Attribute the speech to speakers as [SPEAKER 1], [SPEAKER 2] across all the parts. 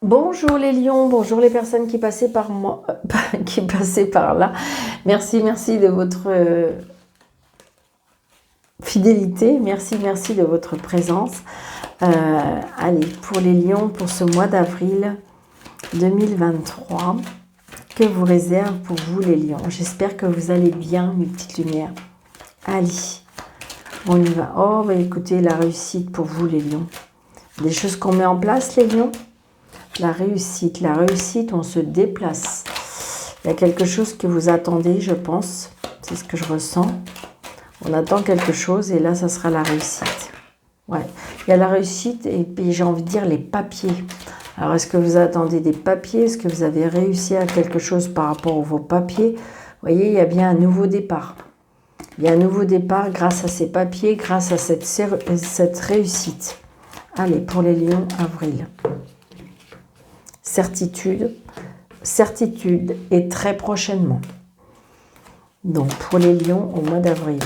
[SPEAKER 1] Bonjour les lions, bonjour les personnes qui passaient par moi, qui passaient par là. Merci, merci de votre fidélité, merci de votre présence. Allez, pour les lions, pour ce mois d'avril 2023, que vous réserve pour vous les lions. J'espère que vous allez bien, mes petites lumières. Allez, on y va. Oh, bah écoutez, la réussite pour vous les lions. Des choses qu'on met en place les lions. La réussite, on se déplace. Il y a quelque chose que vous attendez, je pense. C'est ce que je ressens. On attend quelque chose et là, ça sera la réussite. Ouais, il y a la réussite et puis j'ai envie de dire les papiers. Alors, est-ce que vous attendez des papiers? Est-ce que vous avez réussi à quelque chose par rapport à vos papiers? Vous voyez, il y a bien un nouveau départ. Il y a un nouveau départ grâce à ces papiers, grâce à cette réussite. Allez, pour les lions, avril. Certitude et très prochainement. Donc pour les lions au mois d'avril.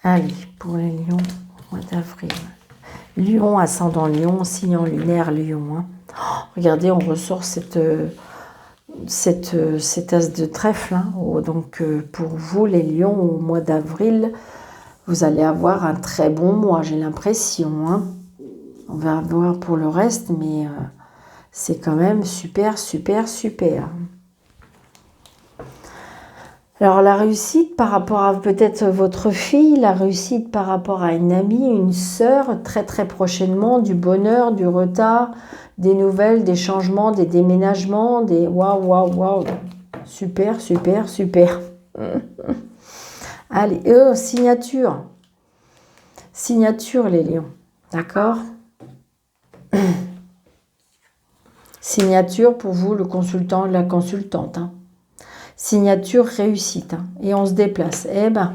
[SPEAKER 1] Allez, pour les lions au mois d'avril. Lion, ascendant lion, signe lunaire lion. Hein. Oh, regardez, on ressort cet as de trèfle. Hein. Oh, donc pour vous, les lions, au mois d'avril, vous allez avoir un très bon mois, j'ai l'impression. Hein. On va voir pour le reste, mais c'est quand même super. Alors la réussite par rapport à peut-être votre fille, la réussite par rapport à une amie, une sœur, très prochainement, du bonheur, du retard, des nouvelles, des changements, des déménagements, des waouh. Super. Allez, signature. Signature les lions, d'accord? Signature pour vous, le consultant, la consultante. Hein. Signature réussite. Hein. Et on se déplace. Eh ben,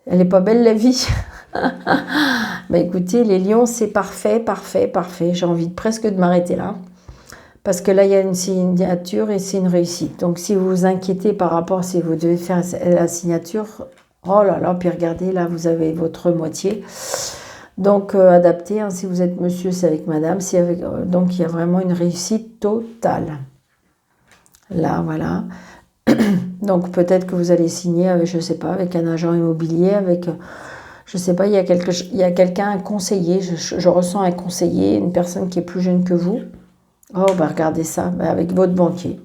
[SPEAKER 1] elle n'est pas belle la vie. Bah écoutez, les lions, c'est parfait. J'ai envie presque de m'arrêter là. Parce que là, il y a une signature et c'est une réussite. Donc, si vous vous inquiétez par rapport, si vous devez faire la signature, oh là là, puis regardez, là, vous avez votre moitié. Donc, adapté, hein, si vous êtes monsieur, c'est avec madame. Donc, il y a vraiment une réussite totale. Là, voilà. Donc, peut-être que vous allez signer avec, je ne sais pas, avec un agent immobilier, avec, je ne sais pas, il y a quelqu'un, un conseiller. Je ressens un conseiller, une personne qui est plus jeune que vous. Oh, bah regardez ça, bah, avec votre banquier.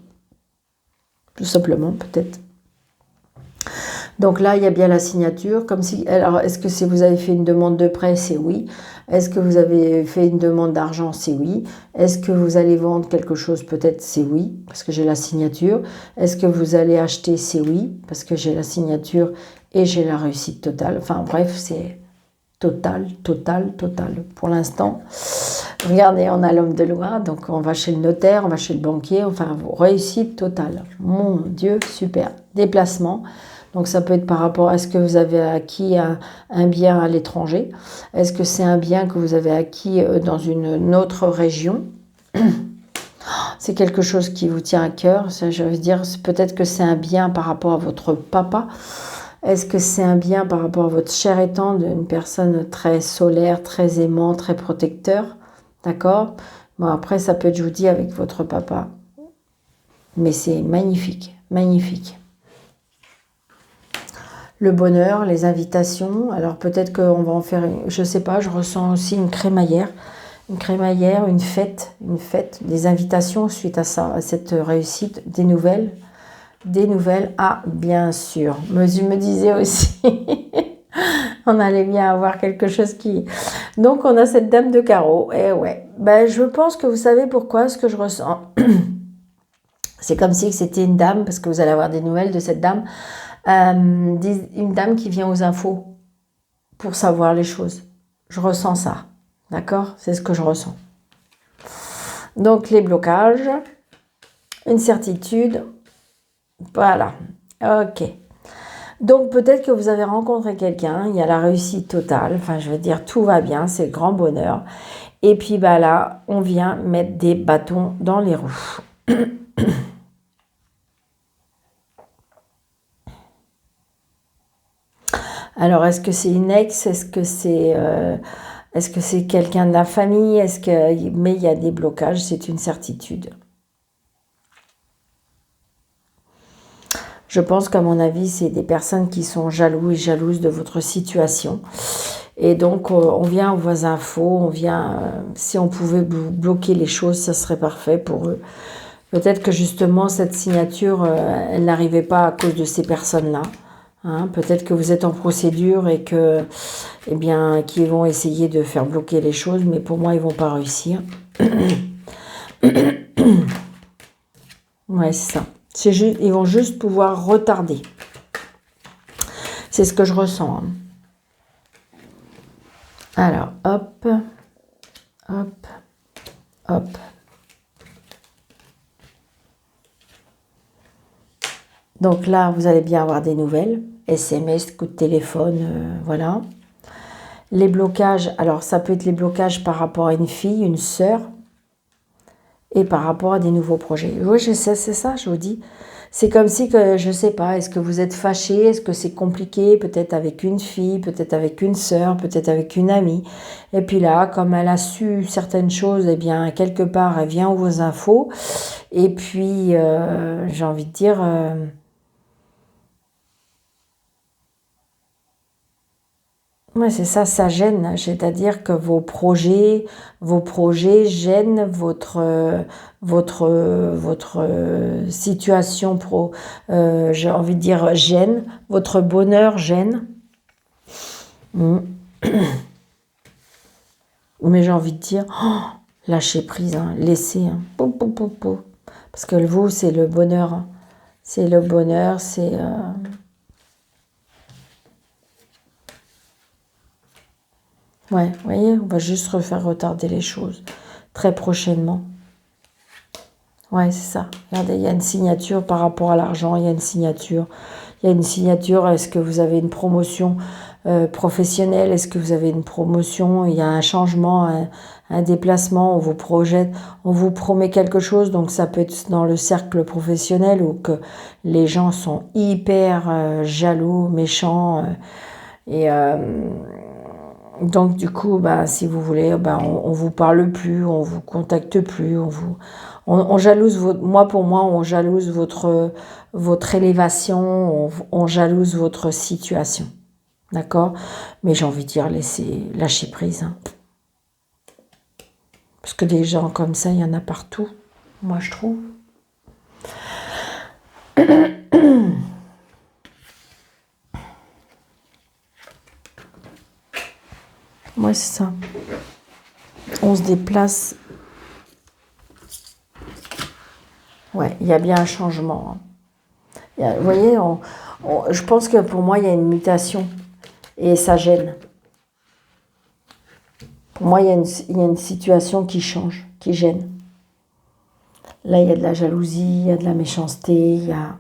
[SPEAKER 1] Tout simplement, peut-être. Donc là, il y a bien la signature. Comme si, alors, est-ce que si vous avez fait une demande de prêt, c'est oui. Est-ce que vous avez fait une demande d'argent, c'est oui. Est-ce que vous allez vendre quelque chose, peut-être, c'est oui, parce que j'ai la signature. Est-ce que vous allez acheter, c'est oui, parce que j'ai la signature et j'ai la réussite totale. Enfin, bref, c'est total. Pour l'instant, regardez, on a l'homme de loi, donc on va chez le notaire, on va chez le banquier, enfin, réussite totale. Mon Dieu, super. Déplacement. Donc ça peut être par rapport à ce que vous avez acquis un bien à l'étranger. Est-ce que c'est un bien que vous avez acquis dans une autre région? C'est quelque chose qui vous tient à cœur. Je veux dire, peut-être que c'est un bien par rapport à votre papa. Est-ce que c'est un bien par rapport à votre cher étant, d'une personne très solaire, très aimant, très protecteur? D'accord? Bon, après, ça peut être, je vous dis, avec votre papa. Mais c'est magnifique. Le bonheur, les invitations. Alors peut-être qu'on va en faire, je ne sais pas, je ressens aussi une crémaillère, une fête, des invitations suite à ça, à cette réussite, des nouvelles. Ah, bien sûr. Je me disais aussi, on allait bien avoir quelque chose qui... Donc on a cette dame de carreau, et ouais. Ben, je pense que vous savez pourquoi, ce que je ressens. C'est comme si c'était une dame, parce que vous allez avoir des nouvelles de cette dame. Une dame qui vient aux infos pour savoir les choses. Je ressens ça, d'accord? C'est ce que je ressens. Donc les blocages, une certitude, voilà, ok. Donc peut-être que vous avez rencontré quelqu'un, il y a la réussite totale, enfin je veux dire tout va bien, c'est le grand bonheur. Et puis bah là, on vient mettre des bâtons dans les roues. Alors est-ce que c'est une ex? Est-ce que c'est quelqu'un de la famille? Mais il y a des blocages, c'est une certitude. Je pense qu'à mon avis, c'est des personnes qui sont jaloux et jalouses de votre situation. Et donc, on vient aux infos, si on pouvait bloquer les choses, ça serait parfait pour eux. Peut-être que justement, cette signature, elle n'arrivait pas à cause de ces personnes-là. Hein. Peut-être que vous êtes en procédure et que, eh bien, qu'ils vont essayer de faire bloquer les choses, mais pour moi, ils ne vont pas réussir. Ouais, c'est ça. Ils vont juste pouvoir retarder. C'est ce que je ressens. Hein. Alors, hop, hop, hop. Donc là, vous allez bien avoir des nouvelles. SMS, coup de téléphone, voilà. Les blocages, alors ça peut être les blocages par rapport à une fille, une sœur, et par rapport à des nouveaux projets. Oui, je sais, c'est ça, je vous dis. C'est comme si, que je ne sais pas, est-ce que vous êtes fâché, est-ce que c'est compliqué, peut-être avec une fille, peut-être avec une sœur, peut-être avec une amie. Et puis là, comme elle a su certaines choses, eh bien, quelque part, elle vient aux infos. Et puis, j'ai envie de dire... ouais, c'est ça, ça gêne. C'est-à-dire que vos projets gênent votre situation j'ai envie de dire gêne, votre bonheur gêne. Mais j'ai envie de dire, lâchez prise, hein, laissez. Hein. Parce que vous, c'est le bonheur. Hein. C'est le bonheur, c'est... Ouais, vous voyez, on va juste refaire retarder les choses très prochainement. Ouais, c'est ça. Regardez, il y a une signature par rapport à l'argent, il y a une signature. Il y a une signature, est-ce que vous avez une promotion professionnelle? Est-ce que vous avez une promotion? Il y a un changement, un déplacement, on vous projette, on vous promet quelque chose. Donc ça peut être dans le cercle professionnel où que les gens sont hyper jaloux, méchants. Donc du coup, bah, si vous voulez, bah, on vous parle plus, on vous contacte plus, on jalouse moi pour moi, on jalouse votre élévation, on jalouse votre situation, d'accord? Mais j'ai envie de dire, lâcher prise, hein. Parce que des gens comme ça, il y en a partout, moi je trouve. Moi, c'est ça. On se déplace. Ouais, il y a bien un changement. Hein. Vous voyez, je pense que pour moi, il y a une mutation. Et ça gêne. Pour moi, il y a une situation qui change, qui gêne. Là, il y a de la jalousie, il y a de la méchanceté, il y a...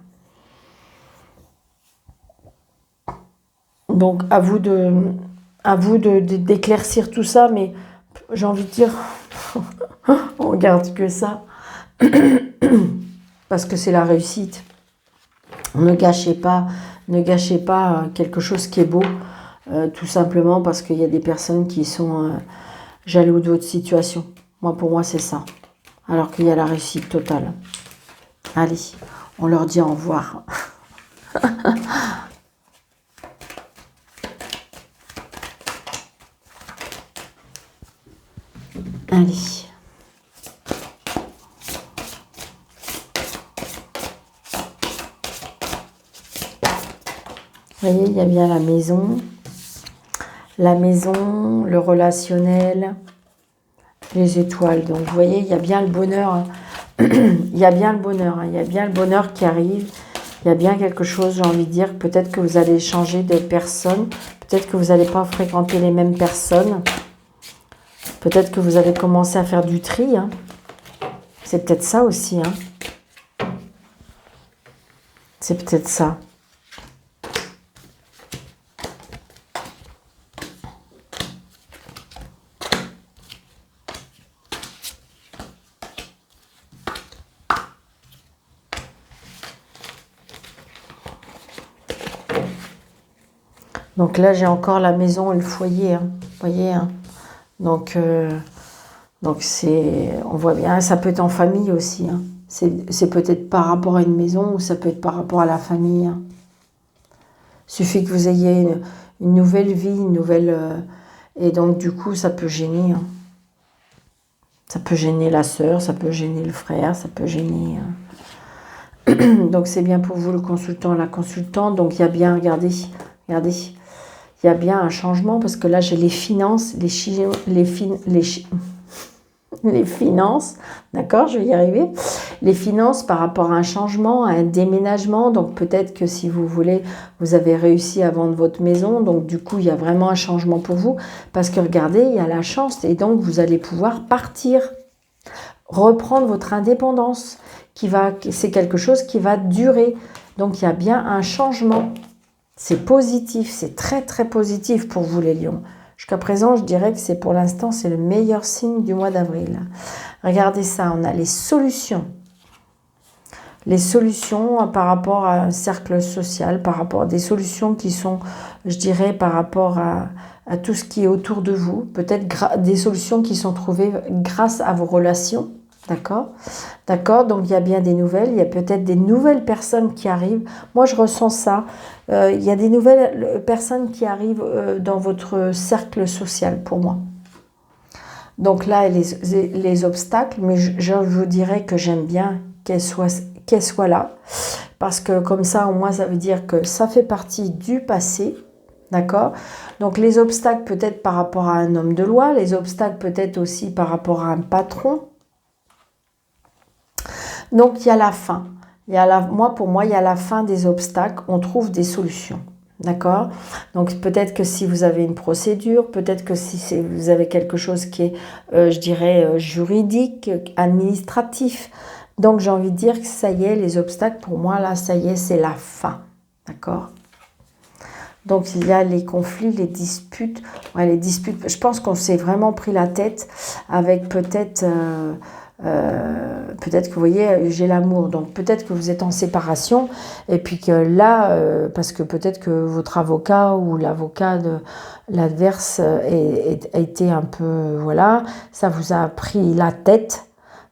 [SPEAKER 1] Donc, à vous d'éclaircir tout ça, mais j'ai envie de dire, on regarde que ça. Parce que c'est la réussite. Ne gâchez pas quelque chose qui est beau, tout simplement parce qu'il y a des personnes qui sont jaloux de votre situation. Pour moi, c'est ça. Alors qu'il y a la réussite totale. Allez, on leur dit au revoir. Allez. Vous voyez, il y a bien la maison, le relationnel, les étoiles. Donc, vous voyez, il y a bien le bonheur. Il y a bien le bonheur. Il y a bien le bonheur qui arrive. Il y a bien quelque chose, j'ai envie de dire. Peut-être que vous allez changer de personne. Peut-être que vous n'allez pas fréquenter les mêmes personnes. Peut-être que vous allez commencer à faire du tri. Hein. C'est peut-être ça aussi. Hein. C'est peut-être ça. Donc là, j'ai encore la maison et le foyer. Hein. Vous voyez, hein. Donc c'est, on voit bien, ça peut être en famille aussi. Hein. C'est peut-être par rapport à une maison ou ça peut être par rapport à la famille. Hein. Il suffit que vous ayez une nouvelle vie, une nouvelle... et donc, du coup, ça peut gêner. Hein. Ça peut gêner la sœur, ça peut gêner le frère, ça peut gêner... Donc, c'est bien pour vous, le consultant, la consultante. Donc, il y a bien, regardez, il y a bien un changement parce que là, j'ai les finances, les finances, d'accord, je vais y arriver. Les finances par rapport à un changement, à un déménagement. Donc peut-être que si vous voulez, vous avez réussi à vendre votre maison. Donc du coup, il y a vraiment un changement pour vous. Parce que regardez, il y a la chance et donc vous allez pouvoir partir, reprendre votre indépendance. C'est quelque chose qui va durer. Donc il y a bien un changement. C'est positif, c'est très très positif pour vous les lions. Jusqu'à présent, je dirais que c'est pour l'instant, c'est le meilleur signe du mois d'avril. Regardez ça, on a les solutions. Les solutions par rapport à un cercle social, par rapport à des solutions qui sont, je dirais, par rapport à tout ce qui est autour de vous. Peut-être des solutions qui sont trouvées grâce à vos relations. D'accord? D'accord, donc il y a bien des nouvelles, il y a peut-être des nouvelles personnes qui arrivent. Moi, je ressens ça. Il y a des nouvelles personnes qui arrivent dans votre cercle social, pour moi. Donc là, les obstacles, mais je vous dirais que j'aime bien qu'elles soient là. Parce que comme ça, au moins, ça veut dire que ça fait partie du passé. D'accord? Donc les obstacles peut-être par rapport à un homme de loi, les obstacles peut-être aussi par rapport à un patron. Donc, il y a la fin. Pour moi, il y a la fin des obstacles. On trouve des solutions. D'accord? Donc, peut-être que si vous avez une procédure, peut-être que si vous avez quelque chose qui est, je dirais, juridique, administratif. Donc, j'ai envie de dire que ça y est, les obstacles, pour moi, là, ça y est, c'est la fin. D'accord? Donc, il y a les conflits, les disputes. Ouais, les disputes, je pense qu'on s'est vraiment pris la tête avec peut-être... peut-être que vous voyez, j'ai l'amour, donc peut-être que vous êtes en séparation et puis que là, parce que peut-être que votre avocat ou l'avocat de l'adverse a été un peu, voilà, ça vous a pris la tête.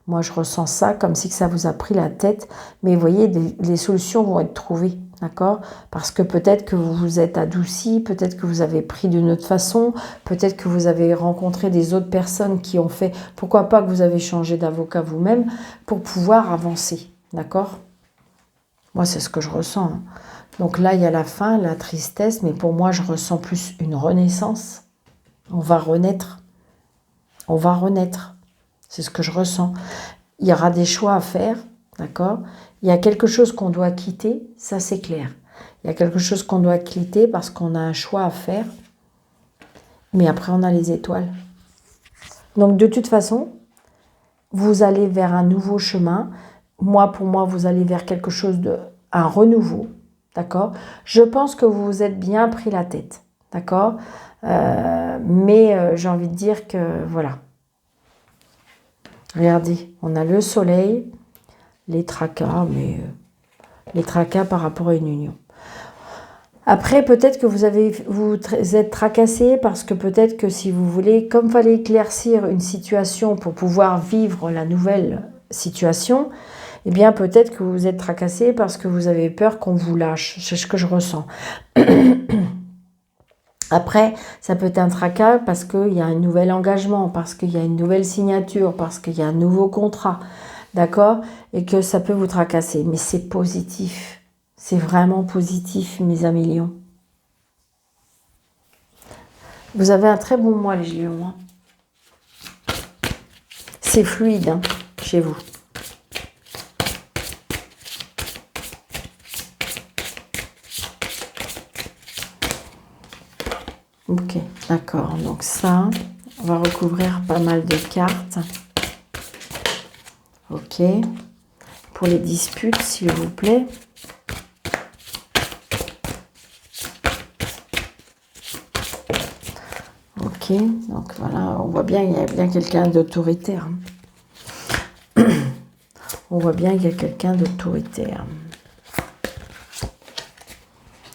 [SPEAKER 1] Moi, je ressens ça comme si ça vous a pris la tête, mais vous voyez, les solutions vont être trouvées. D'accord? Parce que peut-être que vous vous êtes adouci, peut-être que vous avez pris d'une autre façon, peut-être que vous avez rencontré des autres personnes qui ont fait, pourquoi pas que vous avez changé d'avocat vous-même pour pouvoir avancer. D'accord? Moi, c'est ce que je ressens. Hein. Donc là, il y a la fin, la tristesse, mais pour moi, je ressens plus une renaissance. On va renaître. On va renaître. C'est ce que je ressens. Il y aura des choix à faire, d'accord? Il y a quelque chose qu'on doit quitter, ça c'est clair. Il y a quelque chose qu'on doit quitter parce qu'on a un choix à faire. Mais après, on a les étoiles. Donc, de toute façon, vous allez vers un nouveau chemin. Pour moi, vous allez vers quelque chose un renouveau, d'accord? Je pense que vous vous êtes bien pris la tête, d'accord? Mais j'ai envie de dire que, voilà. Regardez, on a le soleil, les tracas, mais les tracas par rapport à une union. Après, peut-être que vous êtes tracassé parce que peut-être que si vous voulez, comme il fallait éclaircir une situation pour pouvoir vivre la nouvelle situation, eh bien peut-être que vous êtes tracassé parce que vous avez peur qu'on vous lâche. C'est ce que je ressens. Après, ça peut être un tracas parce qu'il y a un nouvel engagement, parce qu'il y a une nouvelle signature, parce qu'il y a un nouveau contrat, d'accord? Et que ça peut vous tracasser. Mais c'est positif. C'est vraiment positif, mes amis lions. Vous avez un très bon mois, les lions. Hein. C'est fluide hein, chez vous. Ok, d'accord. Donc ça, on va recouvrir pas mal de cartes. Ok. Pour les disputes, s'il vous plaît. Ok, donc voilà, on voit bien qu'il y a bien quelqu'un d'autoritaire. On voit bien qu'il y a quelqu'un d'autoritaire.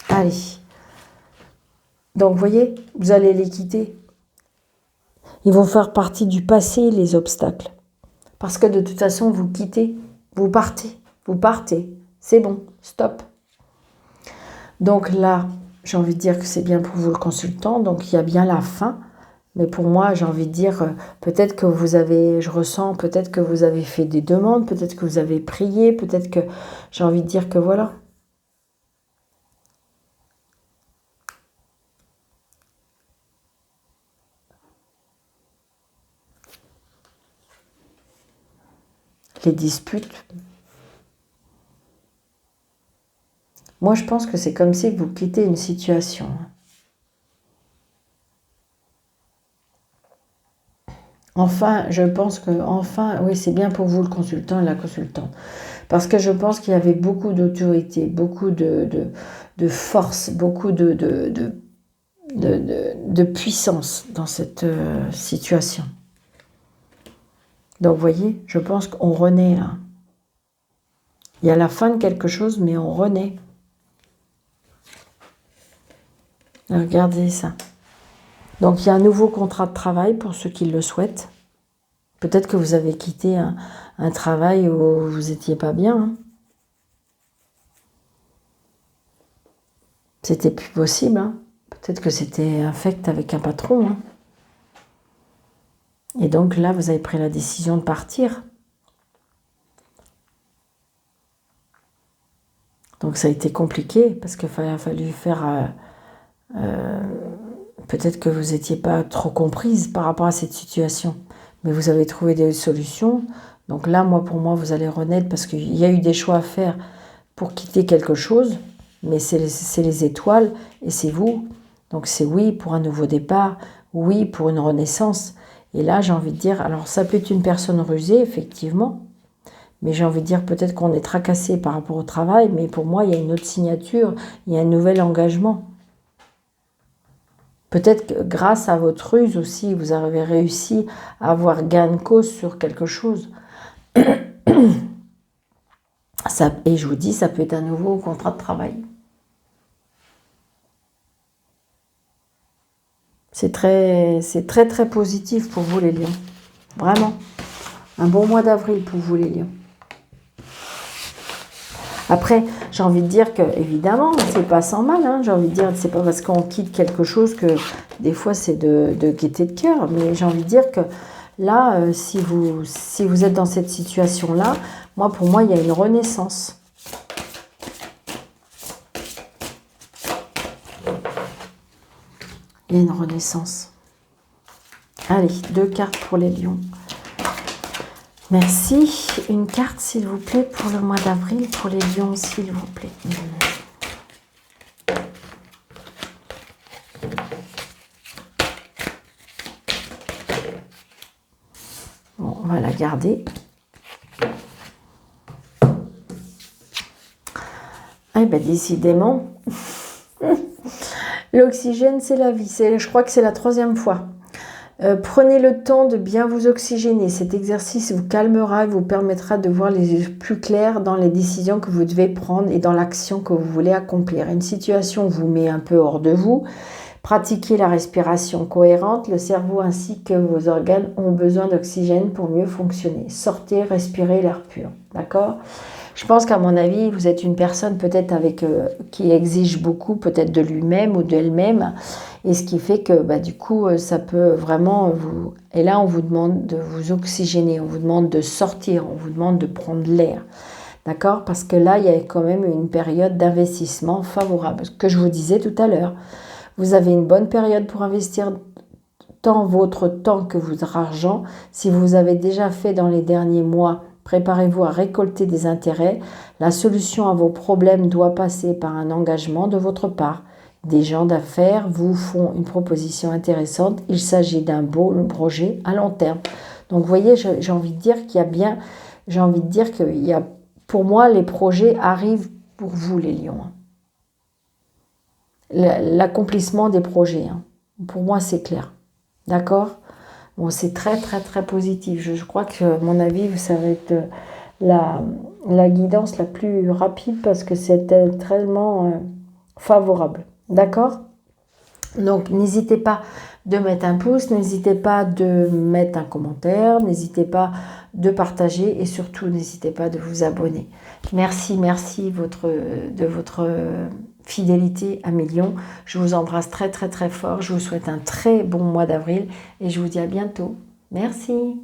[SPEAKER 1] Allez. Donc, vous voyez, vous allez les quitter. Ils vont faire partie du passé, les obstacles. Parce que de toute façon, vous quittez, vous partez. C'est bon, stop. Donc là, j'ai envie de dire que c'est bien pour vous le consultant. Donc, il y a bien la fin. Mais pour moi, j'ai envie de dire, peut-être que vous avez, je ressens, peut-être que vous avez fait des demandes, peut-être que vous avez prié, peut-être que j'ai envie de dire que voilà. Les disputes. Moi, je pense que c'est comme si vous quittez une situation. Enfin, je pense que, enfin, oui, c'est bien pour vous le consultant et la consultante. Parce que je pense qu'il y avait beaucoup d'autorité, beaucoup de force, beaucoup de puissance dans cette situation. Donc, vous voyez, je pense qu'on renaît là. Il y a la fin de quelque chose, mais on renaît. Regardez ça. Donc, il y a un nouveau contrat de travail pour ceux qui le souhaitent. Peut-être que vous avez quitté un travail où vous n'étiez pas bien. Hein. C'était plus possible. Hein. Peut-être que c'était infect avec un patron. Hein. Et donc là, vous avez pris la décision de partir. Donc ça a été compliqué parce qu'il a fallu faire... peut-être que vous n'étiez pas trop comprise par rapport à cette situation. Mais vous avez trouvé des solutions. Donc là, pour moi, vous allez renaître parce qu'il y a eu des choix à faire pour quitter quelque chose. Mais c'est les étoiles et c'est vous. Donc c'est oui pour un nouveau départ, oui pour une renaissance. Et là, j'ai envie de dire, alors ça peut être une personne rusée, effectivement. Mais j'ai envie de dire peut-être qu'on est tracassé par rapport au travail. Mais pour moi, il y a une autre signature, il y a un nouvel engagement. Peut-être que grâce à votre ruse aussi, vous avez réussi à avoir gain de cause sur quelque chose. Ça, et je vous dis, ça peut être un nouveau contrat de travail. C'est très, très positif pour vous les lions. Vraiment. Un bon mois d'avril pour vous les lions. Après, j'ai envie de dire que, évidemment, c'est pas sans mal. Hein, j'ai envie de dire, c'est pas parce qu'on quitte quelque chose que des fois c'est de gaieté de cœur. Mais j'ai envie de dire que là, si vous êtes dans cette situation-là, pour moi, il y a une renaissance. Il y a une renaissance. Allez, 2 cartes pour les lions. Merci. Une carte, s'il vous plaît, pour le mois d'avril, pour les lions, s'il vous plaît. Bon, on va la garder. Eh bien, décidément, l'oxygène, c'est la vie. Je crois que c'est la 3e fois. Prenez le temps de bien vous oxygéner. Cet exercice vous calmera et vous permettra de voir les yeux plus clairs dans les décisions que vous devez prendre et dans l'action que vous voulez accomplir. Une situation vous met un peu hors de vous. Pratiquez la respiration cohérente. Le cerveau ainsi que vos organes ont besoin d'oxygène pour mieux fonctionner. Sortez, respirez l'air pur. D'accord ? Je pense qu'à mon avis, vous êtes une personne peut-être qui exige beaucoup peut-être de lui-même ou d'elle-même. Et ce qui fait que du coup, ça peut vraiment vous... Et là, on vous demande de vous oxygéner, on vous demande de sortir, on vous demande de prendre l'air. D'accord ? Parce que là, il y a quand même une période d'investissement favorable. Ce que je vous disais tout à l'heure. Vous avez une bonne période pour investir tant votre temps que votre argent. Si vous avez déjà fait dans les derniers mois, préparez-vous à récolter des intérêts. La solution à vos problèmes doit passer par un engagement de votre part. Des gens d'affaires vous font une proposition intéressante. Il s'agit d'un beau projet à long terme. Donc, vous voyez, j'ai envie de dire qu'il y a bien... J'ai envie de dire qu'il y a... Pour moi, les projets arrivent pour vous, les lions. L'accomplissement des projets. Pour moi, c'est clair. D'accord ? Bon, c'est très, très, très positif. Je crois que, à mon avis, ça va être la guidance la plus rapide parce que c'est tellement favorable. D'accord ? Donc, n'hésitez pas de mettre un pouce, n'hésitez pas de mettre un commentaire, n'hésitez pas de partager et surtout, n'hésitez pas de vous abonner. Merci, merci de votre fidélité à Millions. Je vous embrasse très, très, très fort. Je vous souhaite un très bon mois d'avril et je vous dis à bientôt. Merci.